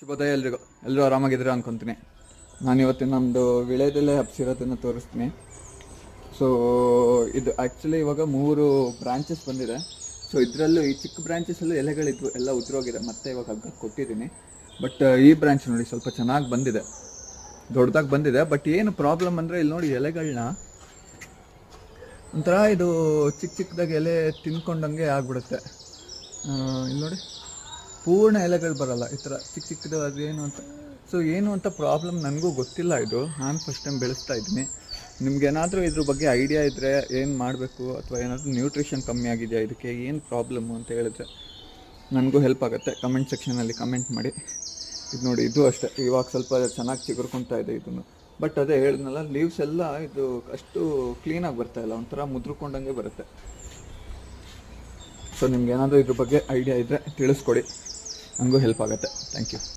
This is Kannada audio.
ಶುಭೋದಯ ಎಲ್ರಿಗೂ. ಎಲ್ಲರೂ ಆರಾಮಾಗಿದ್ದೀರಾ ಅನ್ಕೊತೀನಿ. ನಾನು ಇವತ್ತಿನ ನಮ್ಮದು ವಿಳೆದೆಲೆ ಹಬ್ಸಿರೋದನ್ನು ತೋರಿಸ್ತೀನಿ. ಸೊ ಇದು ಆ್ಯಕ್ಚುಲಿ ಇವಾಗ 3 ಬ್ರಾಂಚಸ್ ಬಂದಿದೆ. ಸೊ ಇದರಲ್ಲೂ ಈ ಚಿಕ್ಕ ಬ್ರಾಂಚಸ್ಸಲ್ಲೂ ಎಲೆಗಳಿದ್ವು, ಎಲ್ಲ ಉದುರೋಗಿದೆ. ಮತ್ತೆ ಇವಾಗ ಹಗ್ಗ ಕೊಟ್ಟಿದ್ದೀನಿ. ಬಟ್ ಈ ಬ್ರಾಂಚ್ ನೋಡಿ ಸ್ವಲ್ಪ ಚೆನ್ನಾಗಿ ಬಂದಿದೆ, ದೊಡ್ಡದಾಗಿ ಬಂದಿದೆ. ಬಟ್ ಏನು ಪ್ರಾಬ್ಲಮ್ ಅಂದರೆ ಇಲ್ಲಿ ನೋಡಿ ಎಲೆಗಳನ್ನ ಒಂಥರ ಇದು ಚಿಕ್ಕ ಚಿಕ್ಕದಾಗಿ ಎಲೆ ತಿನ್ಕೊಂಡಂಗೆ ಆಗ್ಬಿಡುತ್ತೆ. ಇಲ್ಲಿ ನೋಡಿ ಪೂರ್ಣ ಎಲೆಗಳು ಬರಲ್ಲ, ಈ ಥರ ಚಿಕ್ಕ ಚಿಕ್ಕದು. ಅದೇನು ಅಂತ ಸೊ ಏನು ಅಂತ ಪ್ರಾಬ್ಲಮ್ ನನಗೂ ಗೊತ್ತಿಲ್ಲ. ಇದು ನಾನು ಫಸ್ಟ್ ಟೈಮ್ ಬೆಳೆಸ್ತಾ ಇದ್ದೀನಿ. ನಿಮ್ಗೇನಾದರೂ ಇದ್ರ ಬಗ್ಗೆ ಐಡಿಯಾ ಇದ್ದರೆ ಏನು ಮಾಡಬೇಕು, ಅಥವಾ ಏನಾದರೂ ನ್ಯೂಟ್ರಿಷನ್ ಕಮ್ಮಿ ಆಗಿದೆಯಾ, ಇದಕ್ಕೆ ಏನು ಪ್ರಾಬ್ಲಮ್ಮು ಅಂತ ಹೇಳಿದ್ರೆ ನನಗೂ ಹೆಲ್ಪ್ ಆಗುತ್ತೆ. ಕಮೆಂಟ್ ಸೆಕ್ಷನಲ್ಲಿ ಕಮೆಂಟ್ ಮಾಡಿ. ಇದು ನೋಡಿ, ಇದು ಅಷ್ಟೇ ಇವಾಗ ಸ್ವಲ್ಪ ಚೆನ್ನಾಗಿ ಚಿಗುರ್ಕೊತಾ ಇದೆ ಇದನ್ನು. ಬಟ್ ಅದೇ ಹೇಳಿದ್ನಲ್ಲ, ಲೀವ್ಸ್ ಎಲ್ಲ ಇದು ಅಷ್ಟು ಕ್ಲೀನಾಗಿ ಬರ್ತಾಯಿಲ್ಲ, ಒಂಥರ ಮುದ್ರಕೊಂಡಂಗೆ ಬರುತ್ತೆ. ಸೊ ನಿಮ್ಗೇನಾದರೂ ಇದ್ರ ಬಗ್ಗೆ ಐಡಿಯಾ ಇದ್ದರೆ ತಿಳಿಸ್ಕೊಡಿ, ನನಗೂ ಹೆಲ್ಪ್ ಆಗುತ್ತೆ. Thank you.